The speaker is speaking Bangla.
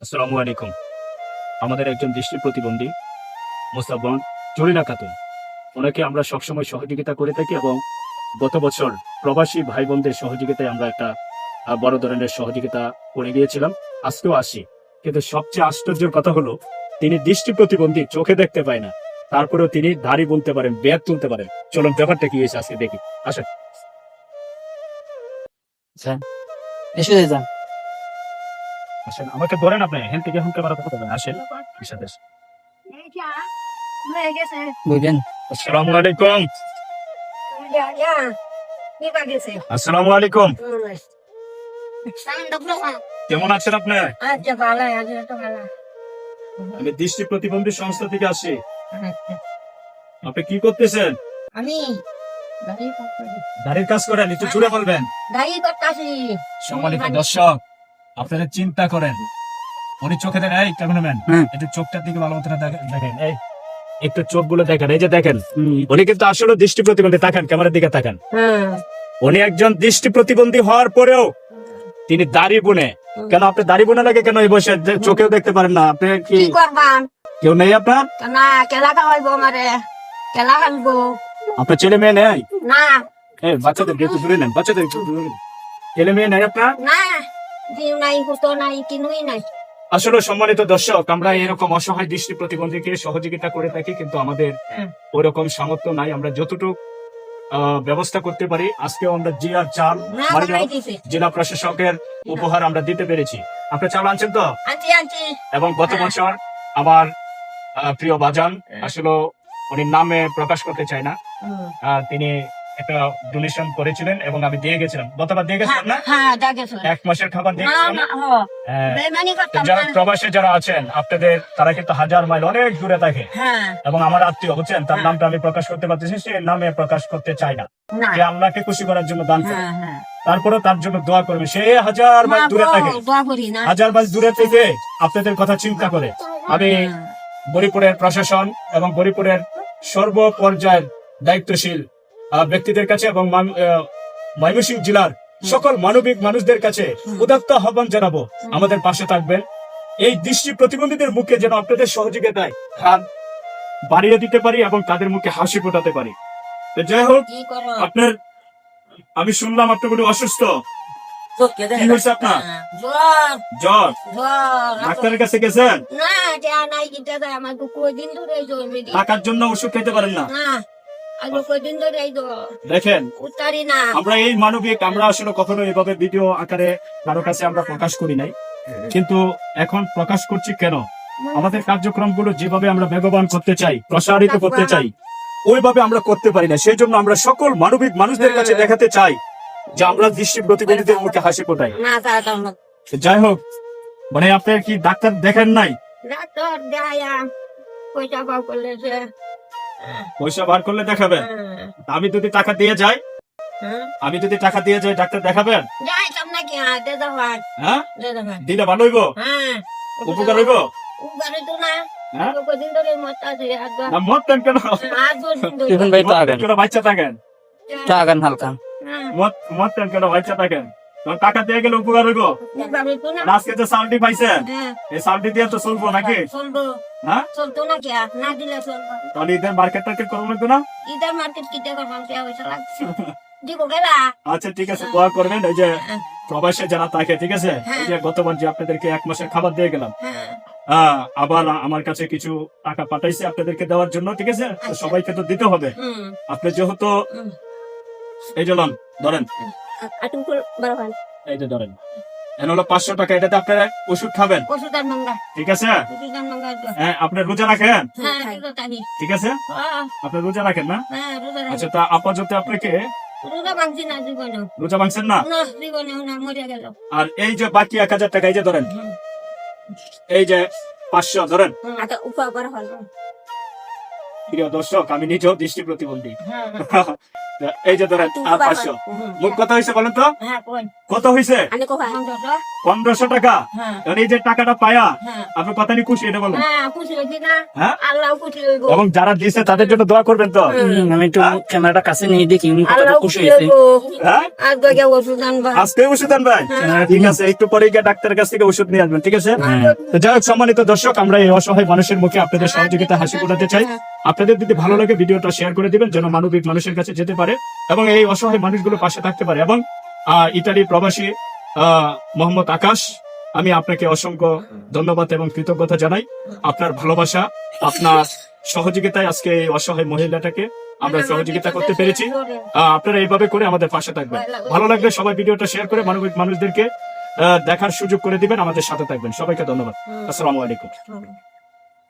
আসসালামু আলাইকুম। আমাদের একজন দৃষ্টি প্রতিবন্ধী মোসাব্বন জরিনা খাতুন, ওনাকে আমরা সবসময় সহযোগিতা করে থাকি এবং গত বছর প্রবাসী ভাই বোনদের সহযোগিতায় আমরা একটা বড় ধরনের সহযোগিতা করে গিয়েছিলাম। আজকেও আসি, কিন্তু সবচেয়ে আশ্চর্যের কথা হলো তিনি দৃষ্টি প্রতিবন্ধী, চোখে দেখতে পায় না, তারপরেও তিনি দাড়ি বুনতে পারেন, ব্যাগ তুলতে পারেন। চলুন ব্যাপারটা কি হয়েছে আজকে দেখি, আসেন। স্যার এসে যান। আসেন, আমাকে ধরেন, আপনি এখান থেকে এখন ক্যামেরা করতে পারেন। আসেন সাথে। বুঝলেন? আসসালামু আলাইকুম। আসসালামু আলাইকুম। কেমন আছেন আপনি? আমি দৃষ্টি প্রতিবন্ধী সংস্থা থেকে আসি। আপনি কি করতেছেন? আমি দাড়ির কাজ করেন, একটু জুড়ে বলবেন। দাঁড়িয়ে করতেছি। সম্মানিত দর্শক, আপনারা চিন্তা করেন, উনি চোখে দেখেন, এই ক্যামেরাম্যান একটু চোখটার দিকে ভালো মতো দেখেন, এই একটু চোখগুলো দেখেন, এই যে দেখেন, উনি কিন্তু আসলে দৃষ্টি প্রতিবন্ধী। তাকান, ক্যামেরার দিকে তাকান। উনি একজন দৃষ্টি প্রতিবন্ধী হওয়ার পরেও তিনি দাড়ি বুনে। কেন আপনি দাড়ি বুনে লাগে কেন? এই বয়সে চোখেও দেখতে পারেন না, আপনি কি কি করবাম কেউ নেই আপনার? না, কেলা খাওয়াইবো আমারে, কেলা খাইবো আপনার ছেলে মেয়ে নেই? না। বাচ্চাদের একটু দূরে নেন, বাচ্চাদের একটু দূরে নেন। ছেলে মেয়ে নেই আপনার? না, জিও নাই, হুতো নাই, কিনুই নাই। আসলে সম্মানিত দর্শক, আমরা এরকম অসহায় দৃষ্টি প্রতিবন্ধীকে সহযোগিতা করে থাকি, কিন্তু আমাদের ওরকম সামর্থ্য নাই। আমরা যতটুকু ব্যবস্থা করতে পারি, আজকেও আমরা জিয়ার চাল না, মালিবাগ বানাই দিছে। জেলা প্রশাসকের উপহার আমরা দিতে পেরেছি। আপনি চাল আনছেন তো? আনছি আনছি। এবং গত বছর আমার প্রিয় বাজান, আসলে উনি নামে প্রকাশ করতে চাই না, তিনি একটা ডোনেশন করেছিলেন এবং আমি দিয়ে গেছিলাম। গতবার দিয়ে গেছিলাম না? হ্যাঁ, দেখেছো। 1 মাসের খাবার দিয়ে না, গেছিলাম না, না? ও, হ্যাঁ। বেইমানি করতাম যারা না। প্রবাসে যারা আছেন আপনাদের, তারা কিন্তু হাজার মাইল অনেক দূরে থাকে হ্যাঁ, এবং আমার আত্মীয়, বুঝছেন, তার নামটা আমি প্রকাশ করতে পারতেছি, সে নামে প্রকাশ করতে চাই না। না। সে আল্লাহকে খুশি করার জন্য দান করে, হ্যাঁ, হ্যাঁ। তারপরে তার জন্য দোয়া করবে। সে হাজার মাইল না, দূরে থাকে, দোয়া করি না। হাজার মাইল দূরে থেকে আপনাদের কথা চিন্তা করে আমি বরিপুরের প্রশাসন এবং বরিপুরের সর্বপর্যায়ের দায়িত্বশীল ব্যক্তিদের কাছে এবং ময়মনসিংহ জেলার সকল মানবিক মানুষদের কাছে উদাত্ত আহ্বান জানাবো, আমাদের পাশে থাকবেন। এই দৃষ্টি প্রতিবন্ধীদের মুখে যেন আপনাদের সহযোগিতায় হাত বাড়িয়ে দিতে পারি এবং তাদের মুখে হাসি ফোটাতে পারি। তো যাই হোক, কি করো? আপনার, আমি শুনলাম আপনি বলি অসুস্থ। কি হয়েছে আপনার? জ্বর, জ্বর? জ্বর। ডাক্তারের কাছে গেছেন? না, যা নাই, কিন্তু আমার তো কয়দিন ধরে এই জ্বর বেশি। টাকার জন্য ওষুধ খেতে পারেন না? না, আগে কয়দিন ধরে এই জ্বর। দেখেন, উত্তারি না। আমরা এই মানবিক, আমরা আসলে কখনো এইভাবে ভিডিও আকারে কারো কাছে আমরা প্রকাশ করি নাই, কিন্তু এখন প্রকাশ করছি কেন? আমাদের কার্যক্রমগুলো যেভাবে আমরা বেগবান করতে চাই, প্রসারিত করতে চাই, ওইভাবে আমরা করতে পারি না। সেই জন্য আমরা সকল মানবিক মানুষদের কাছে দেখাতে চাই যে আমরা দৃষ্টি প্রতিবন্ধীদের মুখে হাসি ফোটাই। না, তাড়াতাড়ি না। যাই হোক, মানে আপনার কি ডাক্তার দেখেন নাই? ডাক্তার দেখায়া পয়সা পাও করলে যে, পয়সা বার করলে দেখাবেন? আমি যদি টাকা দিয়ে যাই, আমি যদি টাকা দিয়ে যাই, ডাক্তার দেখাবেন? যাই কাম নাকি, হ্যাঁ, দে দেখান, হ্যাঁ, দে দেখান। দিলে ভালো হইব, হ্যাঁ, উপকার হইব। উপকারে তো না। হ্যাঁ? আগে কয়দিন ধরে মরতে আছে, না, মরতেন কেন? টিফিন ভাই তো মরতেন আগান, কেন? বাচ্চা থাকেন, তো আগান হালকা। মরতেন কেন? বাচ্চা থাকেন, তখন টাকা দিয়ে গেলে উপকার হইব। আর আজকে যে সালটি পাইছেন, এই সালটি দিয়ে তো চলবো নাকি? চলবো, হ্যাঁ, চলতো না কি আর? না দিলে চলবো। তাহলে ঈদের মার্কেট টার্কেট করবো লাগতো না? ঈদের মার্কেট কিনতে করবাম, পয়সা লাগছে। দিব গেলা। আচ্ছা ঠিক আছে, দোয়া করবেন। এই যে প্রবাসে যারা থাকে, ঠিক আছে, হ্যাঁ। এই যে গতবার যে আপনাদেরকে 1 মাসের খাবার দিয়ে গেলাম, হ্যাঁ, আবার আমার কাছে কিছু টাকা পাঠাইছে আপনাদেরকে দেওয়ার জন্য, ঠিক আছে? তো সবাইকে তো দিতে হবে। আপনি যেহেতু, এই যে লন, ধরেন, আটুকুর বারবার এই যে ধরেন, এন হলো 500 টাকা, এটাতে আপনারা ওষুধ খাবেন, ওষুধের মঙ্গা, ঠিক আছে? ওষুধের মঙ্গা। হ্যাঁ, আপনি রোজা রাখেন, হ্যাঁ, এগুলো তাহি। ঠিক আছে? আপনি রোজা রাখেন না? হ্যাঁ, রোজা রাখি। আচ্ছা, তা আপাতত আপনাকে রোজা ভাঙছি না জীবনে। রোজা ভাঙছেন না? না, জীবনে না, মরে গেল। আর এই যে বাকি 1000 টাকা, এই যে ধরেন, এই যে 500 ধরেন। আচ্ছা, উপায় করা হলো। প্রিয় দর্শক, আমি নিজেও দৃষ্টি প্রতিবন্ধী। হ্যাঁ, এই যে ধরেন 500 মোট কত হয়েছে বলেন তো? হ্যাঁ কোন কত হয়েছে? আমি কোথায় 1500 টাকা। হ্যাঁ এখন এই যে টাকাটা পায়া হ্যাঁ আপনি কথা নিয়ে খুশি, এটা বলেন। হ্যাঁ খুশি হইছি না হ্যাঁ? আল্লাহ খুশি হইব এবং যারা দিছে তাদের জন্য দোয়া করবেন তো? আমি একটু ক্যামেরাটা কাছে নিয়ে দেখি উনি কতটা আল্লাহ খুশি খুশি হয়েছে। হইব হ্যাঁ? আর গিয়ে ওষুধ আনবা আজকে ওষুধ আনবেন? ঠিক আছে, একটু পরে গিয়ে ডাক্তারের কাছ থেকে ওষুধ নিয়ে আসবেন, ঠিক আছে? হ্যাঁ। তো যাই হোক, সম্মানিত দর্শক, আমরা এই অসহায় মানুষের মুখে আপনাদের সহযোগিতা হাসি ফোটাতে চাই। আপনাদের যদি ভালো লাগে ভিডিওটা শেয়ার করে দিবেন, যেন মানবিক মানুষের কাছে যেতে পারে এবং এই অসহায় মানুষগুলো পাশে থাকতে পারে। এবং ইতালি প্রবাসী মোহাম্মদ আকাশ, আমি আপনাকে অসংখ্য ধন্যবাদ এবং কৃতজ্ঞতা জানাই। আপনার ভালোবাসা, আপনার সহযোগিতায় আজকে এই অসহায় মহিলাটাকে আমরা সহযোগিতা করতে পেরেছি। আপনারা এইভাবে করে আমাদের পাশে থাকবেন। ভালো লাগলে সবাই ভিডিওটা শেয়ার করে মানবিক মানুষদেরকে দেখার সুযোগ করে দিবেন, আমাদের সাথে থাকবেন। সবাইকে ধন্যবাদ। আসসালামু আলাইকুম।